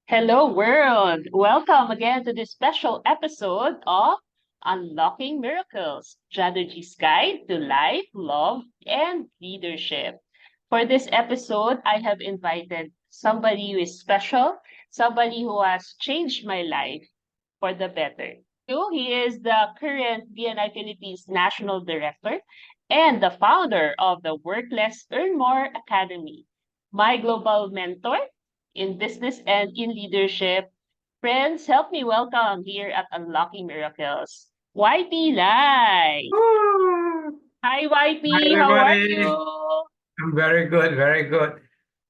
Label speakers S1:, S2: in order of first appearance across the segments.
S1: Hello, world! Welcome again to this special episode of Unlocking Miracles, Janergy's Guide to Life, Love, and Leadership. For this episode, I have invited somebody who is special, somebody who has changed my life for the better. He is the current BNI Philippines National Director and the founder of the Work Less, Earn More Academy, my global mentor in business and in leadership. Friends, help me welcome here at Unlocking Miracles, YP Lai.
S2: Woo!
S1: Hi,
S2: Hi,
S1: YP. How are
S2: everybody.
S1: you?
S2: I'm very good, very good.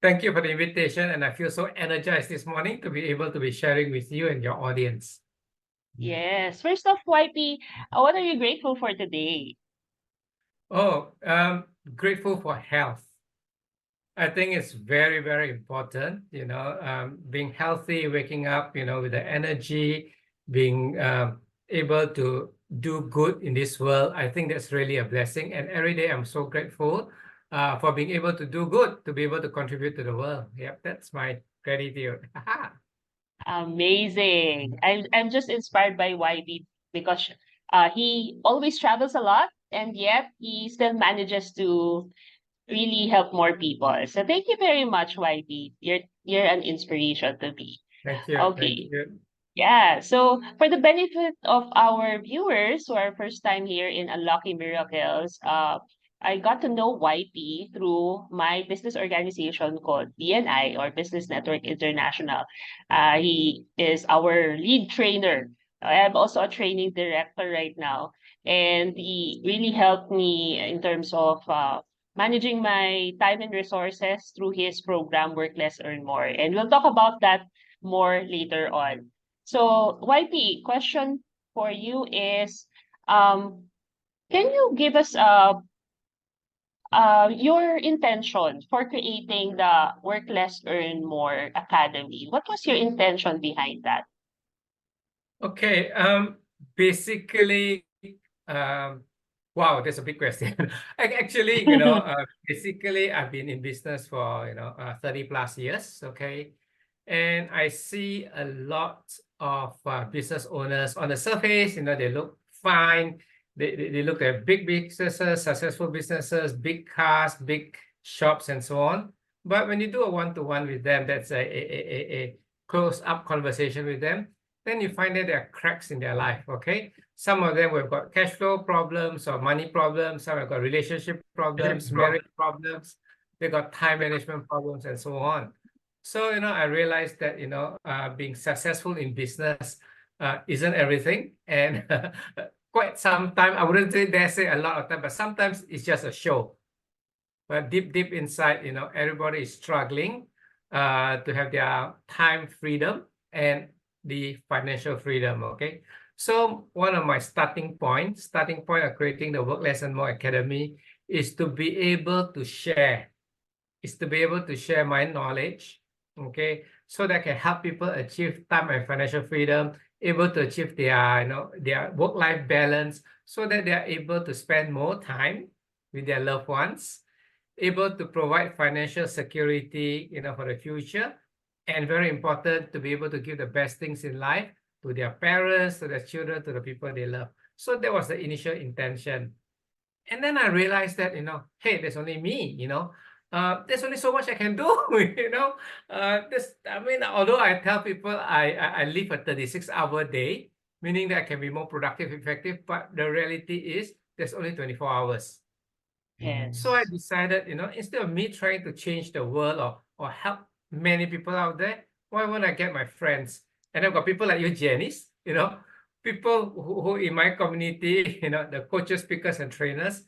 S2: Thank you for the invitation, and I feel so energized this morning to be able to be sharing with you and your audience.
S1: Yes. First off, YP, what are you grateful for today?
S2: Oh, grateful for health. I think it's very, very important, being healthy, waking up, with the energy, being able to do good in this world. I think that's really a blessing. And every day I'm so grateful for being able to do good, to be able to contribute to the world. Yep, that's my gratitude.
S1: Amazing. I'm just inspired by YB because he always travels a lot and yet he still manages to really help more people. So thank you very much, YB. You're an inspiration to me.
S2: Thank you. Thank
S1: Okay.
S2: you.
S1: Yeah. So for the benefit of our viewers who are first time here in Unlocking Miracles, I got to know YP through my business organization called BNI or Business Network International. He is our lead trainer. I am also a training director right now, and he really helped me in terms of managing my time and resources through his program Work Less, Earn More. And we'll talk about that more later on. So, YP, question for you is, can you give us your intention for creating the Work Less, Earn More Academy? What was your intention behind that?
S2: Okay. Basically, um, wow, that's a big question. Actually, basically, I've been in business for 30 plus years. Okay, and I see a lot of business owners on the surface. They look fine. They look at big businesses, successful businesses, big cars, big shops, and so on. But when you do a one-to-one with them, that's a close-up conversation with them, then you find that there are cracks in their life. Okay, some of them have got cash flow problems or money problems. Some have got relationship problems, marriage problems. They got time management problems, and so on. So, I realized that, being successful in business isn't everything. And quite some time, I wouldn't say dare say a lot of time, but sometimes it's just a show. But deep inside, everybody is struggling to have their time freedom and the financial freedom. Okay. So one of my starting point of creating the Work Less and More Academy is to be able to share, my knowledge, okay, so that can help people achieve time and financial freedom, able to achieve their work-life balance, so that they are able to spend more time with their loved ones, able to provide financial security, for the future, and very important to be able to give the best things in life to their parents, to their children, to the people they love. So that was the initial intention. And then I realized that, hey, there's only me, there's only so much I can do, although I tell people I live a 36-hour day, meaning that I can be more productive, effective, but the reality is there's only 24 hours. So I
S1: Yes.
S2: decided, instead of me trying to change the world or help many people out there, why won't I get my friends? And I've got people like you, Janice, people who in my community, the coaches, speakers, and trainers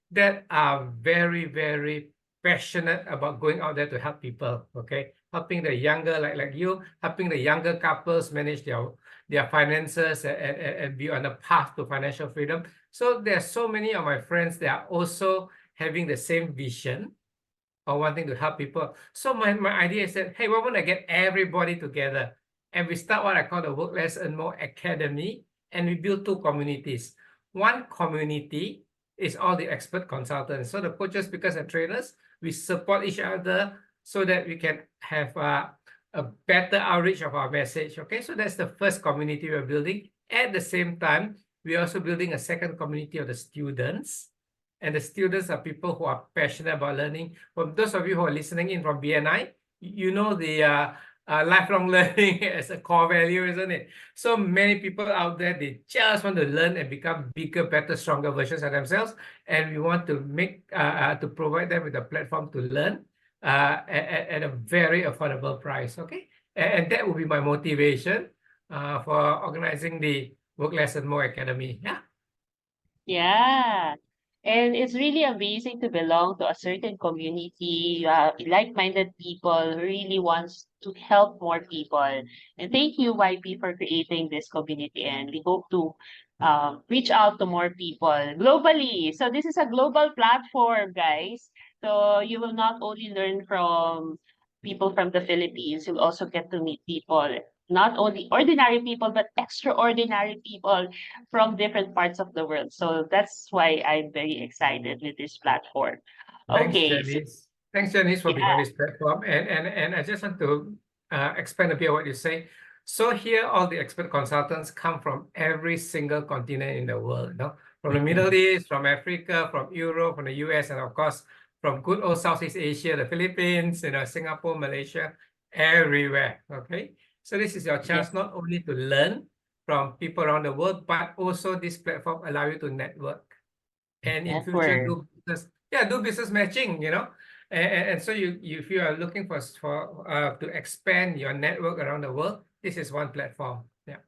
S2: that are very, very passionate about going out there to help people, okay? Helping the younger, like you, helping the younger couples manage their finances and be on a path to financial freedom. So there's so many of my friends that are also having the same vision or wanting to help people. So my idea is that, hey, why won't I get everybody together and we start what I call the Work Less and More Academy, and we build two communities. One community is all the expert consultants. So the coaches, speakers, and trainers, we support each other so that we can have a better outreach of our message. Okay, so that's the first community we're building. At the same time, we're also building a second community of the students. And the students are people who are passionate about learning. For those of you who are listening in from BNI, you know the lifelong learning as a core value, isn't it? So many people out there, they just want to learn and become bigger, better, stronger versions of themselves. And we want to to provide them with a platform to learn at a very affordable price. Okay, and that will be my motivation for organizing the Work Less and More Academy. Yeah.
S1: Yeah. And it's really amazing to belong to a certain community, like-minded people who really wants to help more people. And thank you, YP, for creating this community. And we hope to reach out to more people globally. So this is a global platform, guys. So you will not only learn from people from the Philippines, you'll also get to meet people, not only ordinary people, but extraordinary people from different parts of the world. So that's why I'm very excited with this platform.
S2: Thanks,
S1: Okay, so
S2: Janice. Thanks, Janice, for being on
S1: yeah,
S2: this platform. And I just want to expand a bit on what you say. So here, all the expert consultants come from every single continent in the world, you know, from the Middle East, from Africa, from Europe, from the US, and of course, from good old Southeast Asia, the Philippines, you know, Singapore, Malaysia, everywhere. Okay. So this is your
S1: yeah,
S2: chance not only to learn from people around the world, but also this platform allow you to network and in future
S1: network.
S2: do business, yeah, do business matching, you know. And so if you are looking for to expand your network around the world, this is one platform. Yeah.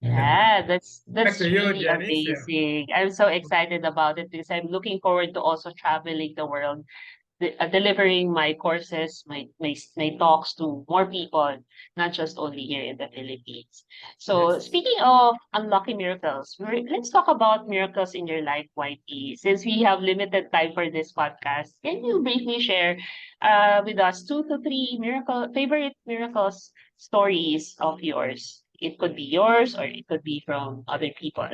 S1: Yeah,
S2: Back
S1: that's
S2: to you,
S1: really
S2: Janice. Yeah.
S1: amazing. I'm so excited about it because I'm looking forward to also traveling the world, delivering my courses, my talks to more people, not just only here in the Philippines. So
S2: Yes.
S1: speaking of unlocking miracles, let's talk about miracles in your life, YP. Since we have limited time for this podcast, can you briefly share with us 2 to 3 favorite miracles stories of yours? It could be yours or it could be from other people.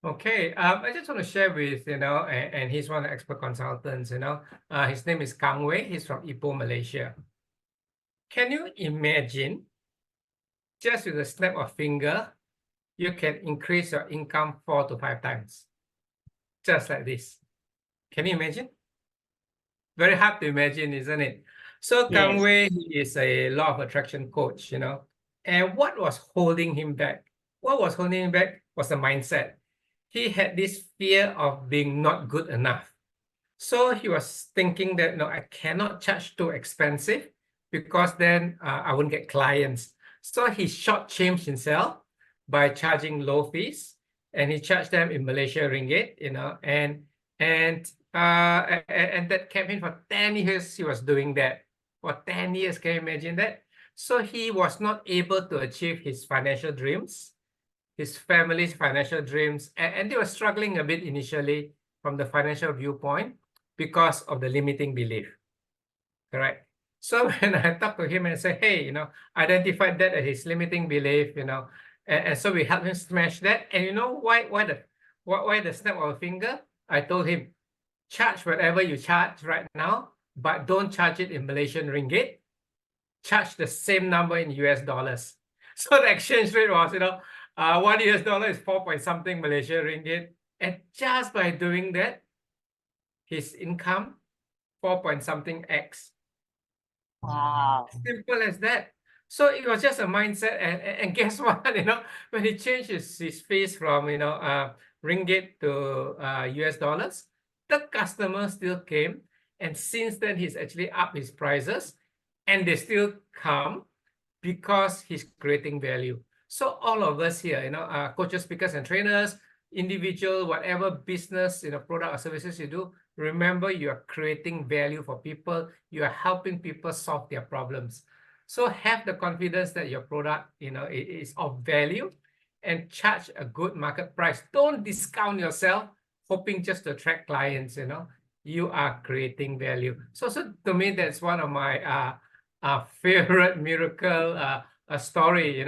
S2: Okay. I just want to share with and he's one of the expert consultants. His name is Kang Wei. He's from Ipoh, Malaysia. Can you imagine just with a snap of finger, you can increase your income 4 to 5 times, just like this? Can you imagine? Very hard to imagine, isn't it? So Kang
S1: Yes.
S2: Wei, he is a law of attraction coach, And what was holding him back? What was holding him back was the mindset. He had this fear of being not good enough. So he was thinking that, no, I cannot charge too expensive because then I wouldn't get clients. So he shortchanged himself by charging low fees, and he charged them in Malaysia ringgit, and and that kept him for 10 years. He was doing that for 10 years. Can you imagine that? So he was not able to achieve his financial dreams, his family's financial dreams, and they were struggling a bit initially from the financial viewpoint because of the limiting belief. Correct. So when I talk to him and say, hey, identified that as his limiting belief, and so we help him smash that. And you know why the snap of a finger? I told him, charge whatever you charge right now, but don't charge it in Malaysian ringgit. Charge the same number in US dollars. So the exchange rate was, one US dollar is 4 point something Malaysian ringgit. And just by doing that, his income 4 point something X.
S1: Wow.
S2: Simple as that. So it was just a mindset, and guess what? When he changed his fees from ringgit to US dollars, the customer still came, and since then he's actually up his prices, and they still come because he's creating value. So all of us here, coaches, speakers, and trainers, individual, whatever business, product or services you do, remember you are creating value for people. You are helping people solve their problems. So have the confidence that your product, is of value, and charge a good market price. Don't discount yourself, hoping just to attract clients. You are creating value. So to me, that's one of my favorite miracle story.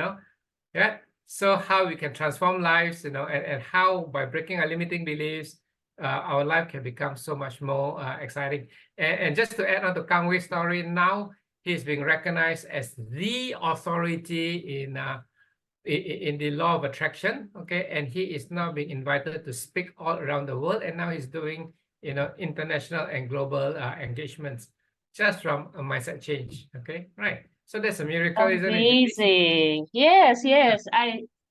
S2: Yeah. So how we can transform lives, and how by breaking our limiting beliefs, our life can become so much more exciting. And just to add on to Kang Wei's story, now he's being recognized as the authority in the law of attraction. Okay, and he is now being invited to speak all around the world, and now he's doing international and global engagements just from a mindset change. Okay, right. So that's a miracle, isn't it, Jenny?
S1: Amazing. Yes, yes.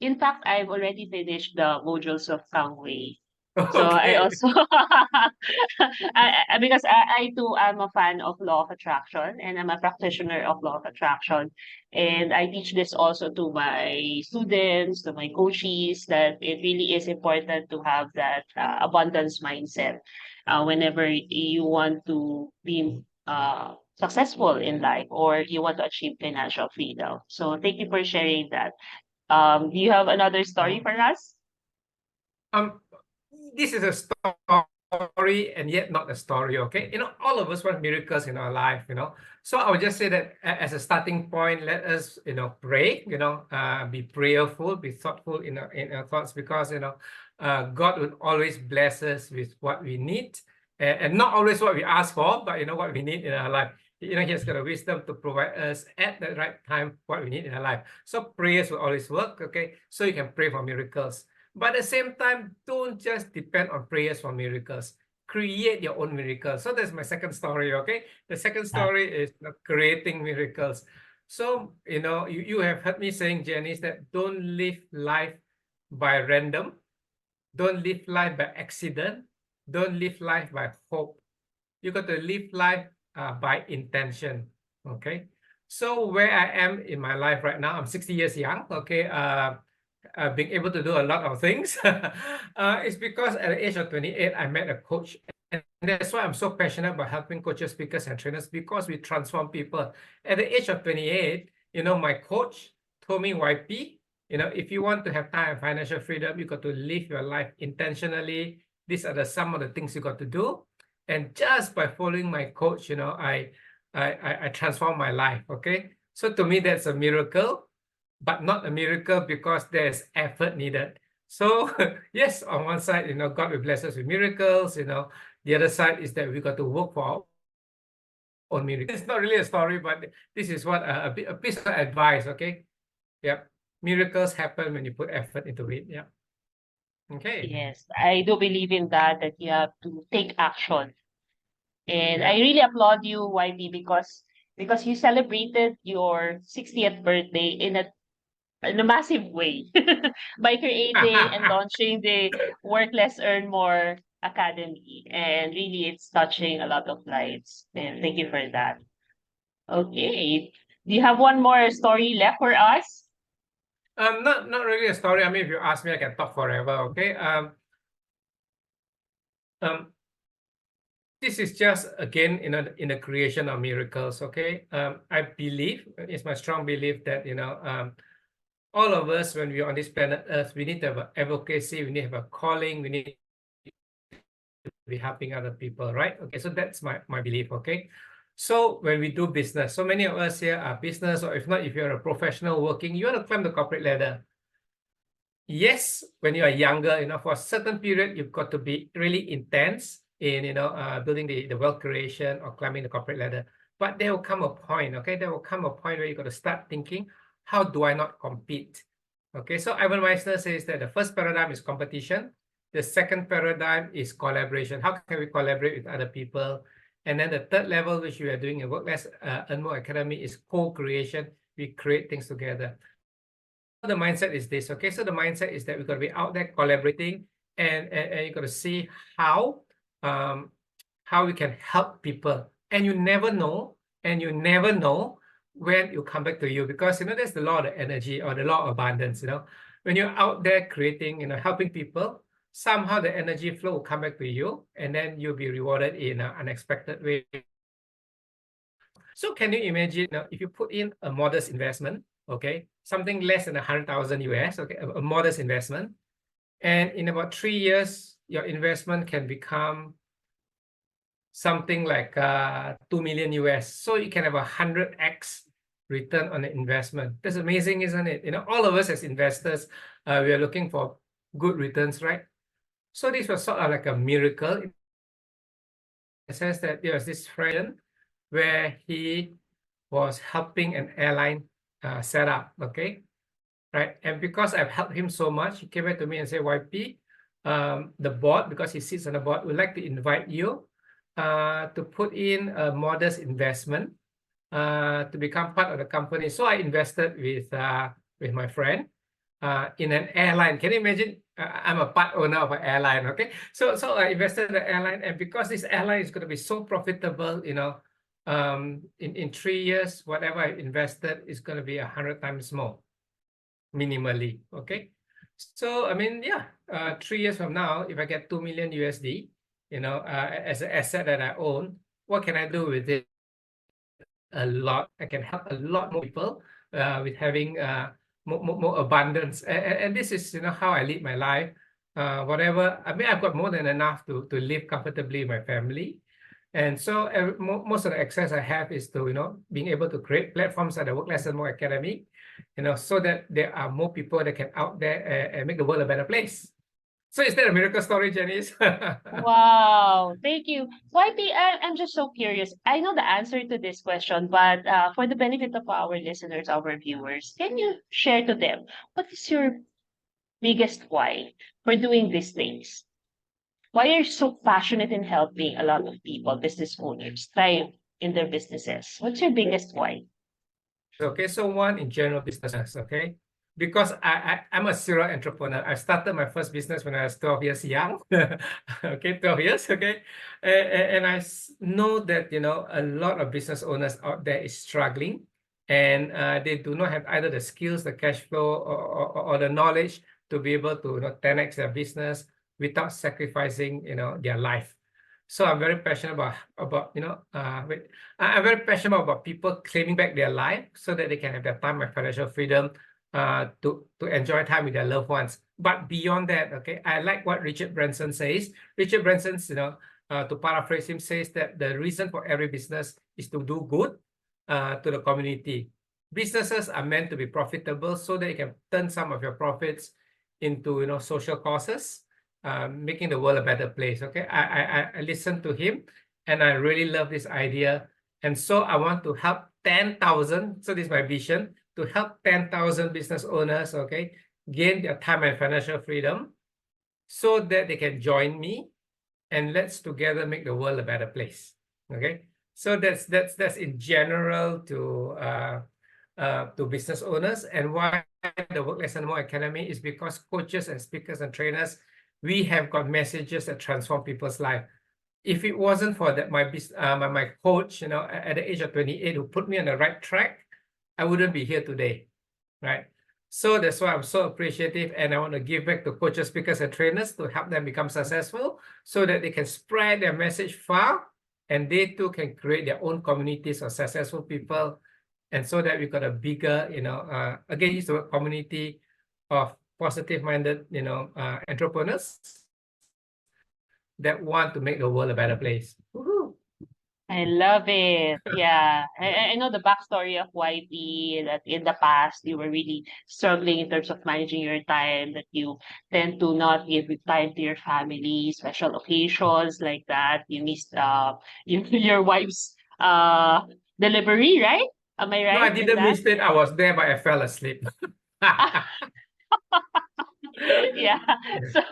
S1: In fact, I've already finished the modules of Kangwei. So I
S2: Okay.
S1: also, because I too am a fan of law of attraction and I'm a practitioner of law of attraction. And I teach this also to my students, to my coaches, that it really is important to have that abundance mindset whenever you want to be successful in life or you want to achieve financial freedom. So thank you for sharing that. Do you have another story
S2: Oh.
S1: for us?
S2: Um, this is a story and yet not a story, okay? All of us want miracles in our life. So I would just say that as a starting point, let us, pray, be prayerful, be thoughtful in our thoughts, because, God would always bless us with what we need, and not always what we ask for, but, what we need in our life. He has got the wisdom to provide us at the right time what we need in our life. So prayers will always work, okay? So you can pray for miracles. But at the same time, don't just depend on prayers for miracles. Create your own miracles. So that's my second story, okay? The second story is creating miracles. So, you have heard me saying, Janice, that don't live life by random. Don't live life by accident. Don't live life by hope. You got to live life by intention, okay? So where I am in my life right now, I'm 60 years young, okay? Being able to do a lot of things. It's because at the age of 28, I met a coach. And that's why I'm so passionate about helping coaches, speakers, and trainers, because we transform people. At the age of 28, my coach told me, YP, if you want to have time and financial freedom, you got to live your life intentionally. These are some of the things you got to do. And just by following my coach, I transform my life. Okay. So to me, that's a miracle, but not a miracle because there's effort needed. So yes, on one side, God will bless us with miracles. The other side is that we got to work for our own miracles. It's not really a story, but this is what a piece of advice. Okay. Yep. Miracles happen when you put effort into it. Yeah. Okay.
S1: Yes, I do believe in that you have to take action. And I
S2: Yeah.
S1: really applaud you, YB, because you celebrated your 60th birthday in a massive way by creating and launching the Work Less Earn More Academy. And really it's touching a lot of lives. And thank you for that. Okay. Do you have one more story left for us?
S2: Not really a story. I mean, if you ask me, I can talk forever. Okay. Um, this is just again in the creation of miracles. Okay. I believe, it's my strong belief that all of us, when we're on this planet Earth, we need to have an advocacy, we need to have a calling, we need to be helping other people, right? Okay, so that's my belief. Okay. So when we do business, so many of us here are business, or if not, if you're a professional working, you want to climb the corporate ladder. Yes, when you are younger, for a certain period, you've got to be really intense in, building the wealth creation or climbing the corporate ladder. But there will come a point, okay? There will come a point where you got to start thinking, how do I not compete? Okay, so Ivan Meissner says that the first paradigm is competition. The second paradigm is collaboration. How can we collaborate with other people? And then the third level, which we are doing in Work Less Earn More Academy, is co-creation. We create things together. So the mindset is this, okay? So the mindset is that we've got to be out there collaborating, and you got to see how we can help people. And you never know, when you come back to you, because there's the law of the energy or the law of abundance. When you're out there creating, helping people, somehow the energy flow will come back to you, and then you'll be rewarded in an unexpected way. So can you imagine, if you put in a modest investment, okay, something less than 100,000 US, okay, a modest investment, and in about 3 years, your investment can become something like 2 million US. So you can have 100x return on the investment. That's amazing, isn't it? All of us as investors, we are looking for good returns, right? So this was sort of like a miracle in the sense that there was this friend where he was helping an airline set up, okay? Right. And because I've helped him so much, he came back to me and said, YP, the board, because he sits on the board, would like to invite you to put in a modest investment to become part of the company. So I invested with my friend in an airline. Can you imagine? I'm a part owner of an airline. Okay, so I invested in the airline, and because this airline is going to be so profitable, in 3 years, whatever I invested is going to be 100 times more, minimally. Okay, so I mean, yeah, 3 years from now, if I get 2 million USD, as an asset that I own, what can I do with it? A lot. I can help a lot more people with having more abundance. And this is how I lead my life. Whatever, I mean, I've got more than enough to live comfortably with my family. And so most of the access I have is to being able to create platforms like the Work Less and More Academy, so that there are more people that can out there and make the world a better place. So is that a miracle story, Janice?
S1: Wow, thank you. YP, I'm just so curious. I know the answer to this question, but for the benefit of our listeners, our viewers, can you share to them what is your biggest why for doing these things? Why are you so passionate in helping a lot of people, business owners, thrive in their businesses? What's your biggest why?
S2: Okay, so one in general business, okay? Because I'm a serial entrepreneur. I started my first business when I was 12 years young. Okay, 12 years, okay? And I know that, a lot of business owners out there is struggling, and they do not have either the skills, the cash flow, or the knowledge to be able to 10x their business without sacrificing, their life. So I'm very passionate about I'm very passionate about people claiming back their life so that they can have their time and financial freedom to enjoy time with their loved ones. But beyond that, okay, I like what Richard Branson says. Richard Branson's, to paraphrase him, says that the reason for every business is to do good to the community. Businesses are meant to be profitable so that you can turn some of your profits into social causes, making the world a better place. Okay, I listened to him, and I really love this idea, and so I want to help 10,000. So this is my vision, to help 10,000 business owners. Okay, gain their time and financial freedom, so that they can join me, and let's together make the world a better place. Okay, so that's in general to business owners. And why the Work Less and More Academy is because coaches and speakers and trainers, we have got messages that transform people's life. If it wasn't for that, my coach, at the age of 28, who put me on the right track, I wouldn't be here today, right? So that's why I'm so appreciative, and I want to give back to coaches, speakers, and trainers to help them become successful so that they can spread their message far, and they too can create their own communities of successful people. And so that we've got a bigger, again, use the word community of positive-minded, entrepreneurs that want to make the world a better place. Woohoo!
S1: I love it. Yeah. I know the backstory of YP, that in the past you were really struggling in terms of managing your time, that you tend to not give time to your family, special occasions like that. You missed your wife's delivery, right? Am I
S2: No, I
S1: right in
S2: didn't
S1: that?
S2: miss it. I was there, but I fell asleep.
S1: Yeah. So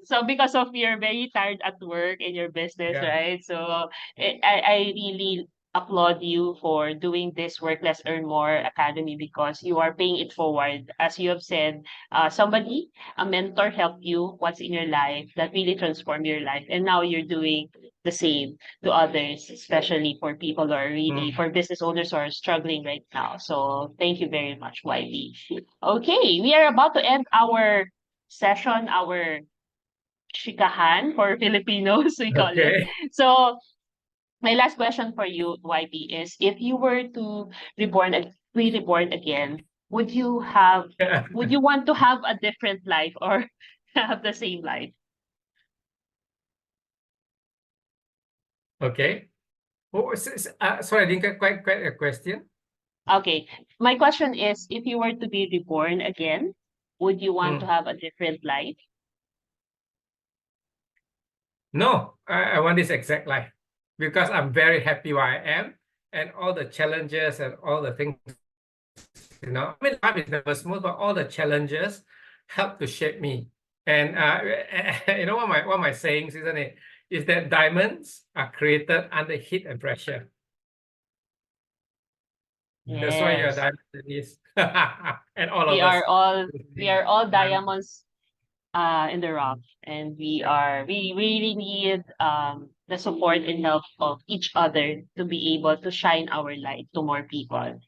S1: so because of you're very tired at work in your business,
S2: Yeah.
S1: right? So I really applaud you for doing this Work Less Earn More Academy, because you are paying it forward. As you have said, somebody, a mentor helped you once in your life that really transformed your life. And now you're doing the same to others, especially for people who are really,
S2: Mm.
S1: for business owners who are struggling right now. So thank you very much, YB. Okay, we are about to end our session, our chikahan for Filipinos, we call it.
S2: Okay.
S1: So, my last question for you, YB, is if you were to be reborn again, would you want to have a different life or have the same life?
S2: Okay. Sorry, I didn't get quite a question.
S1: Okay, my question is if you were to be reborn again, would you want to
S2: Mm.
S1: have a different life?
S2: No, I want this exact life because I'm very happy where I am. and all the challenges and all the things, I mean, life is never smooth, but all the challenges help to shape me. And what my sayings, isn't it? Is that diamonds are created under heat and pressure. That's why you're a
S1: Yes.
S2: diamond, Denise. And all
S1: We
S2: of
S1: are
S2: us.
S1: all we are all
S2: Diamond.
S1: diamonds in the rough, and we really need the support and help of each other to be able to shine our light to more people.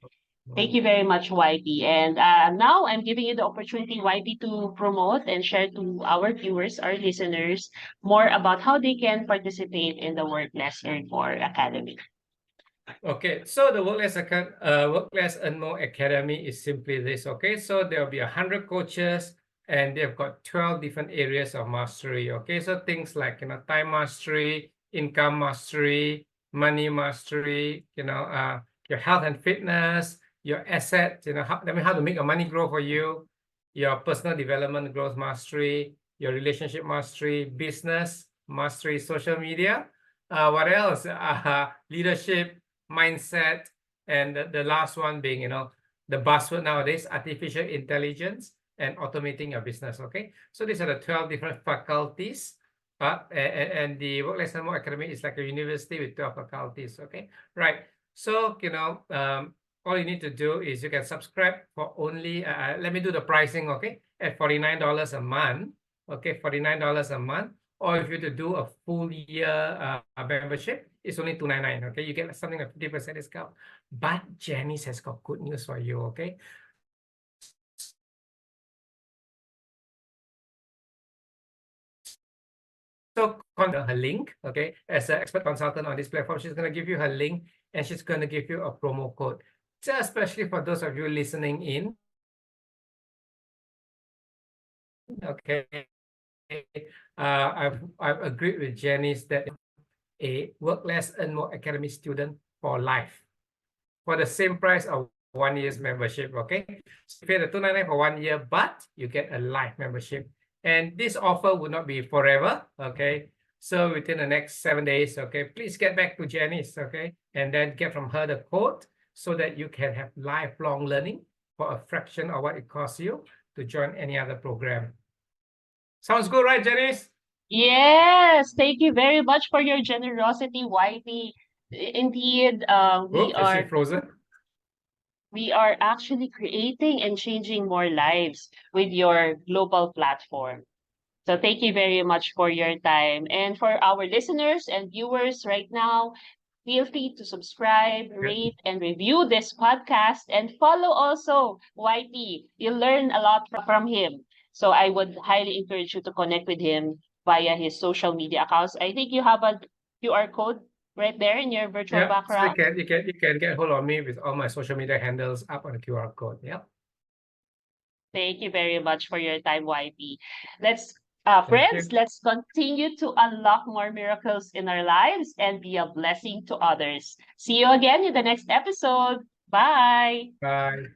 S1: Thank you very much, YP. And now I'm giving you the opportunity, YP, to promote and share to our viewers, our listeners, more about how they can participate in the Work Less Earn More Academy.
S2: Okay, so the Work Less Earn More Academy is simply this. Okay, so there will be 100 coaches, and they've got 12 different areas of mastery. Okay, so things like time mastery, income mastery, money mastery, your health and fitness, your assets, how to make your money grow for you, your personal development growth mastery, your relationship mastery, business mastery, social media. What else? Leadership, mindset, and the last one being, the buzzword nowadays, artificial intelligence and automating your business. Okay, so these are the 12 different faculties. And the Work Less Earn More Academy is like a university with 12 faculties. Okay, right. So, all you need to do is you can subscribe for only, let me do the pricing, okay, at $49 a month. Okay, $49 a month. Or if you to do a full year membership, it's only $299. Okay, you get something like 50% discount. But Janice has got good news for you. Okay, so her link. Okay, as an expert consultant on this platform, she's going to give you her link, and she's going to give you a promo code, just especially for those of you listening in. Okay, I've agreed with Janice that a Work Less Earn More Academy student for life, for the same price of 1 year's membership. Okay, so you pay the $299 for 1 year, but you get a life membership. And this offer will not be forever. Okay, so within the next 7 days, okay, please get back to Janice, okay, and then get from her the code so that you can have lifelong learning for a fraction of what it costs you to join any other program. Sounds good, right, Janice?
S1: Yes, thank you very much for your generosity, YP. Indeed,
S2: Oops, is she frozen?
S1: we are actually creating and changing more lives with your global platform. So thank you very much for your time. And for our listeners and viewers right now, feel free to subscribe, rate, and review this podcast, and follow also YP. You'll learn a lot from him. So I would highly encourage you to connect with him via his social media accounts. I think you have a QR code right there in your virtual
S2: Yeah, so
S1: background.
S2: you can get hold of me with all my social media handles up on the QR code. Yeah.
S1: Thank you very much for your time, YP. Let's,
S2: Thank
S1: friends,
S2: you.
S1: let's continue to unlock more miracles in our lives and be a blessing to others. See you again in the next episode. Bye.
S2: Bye.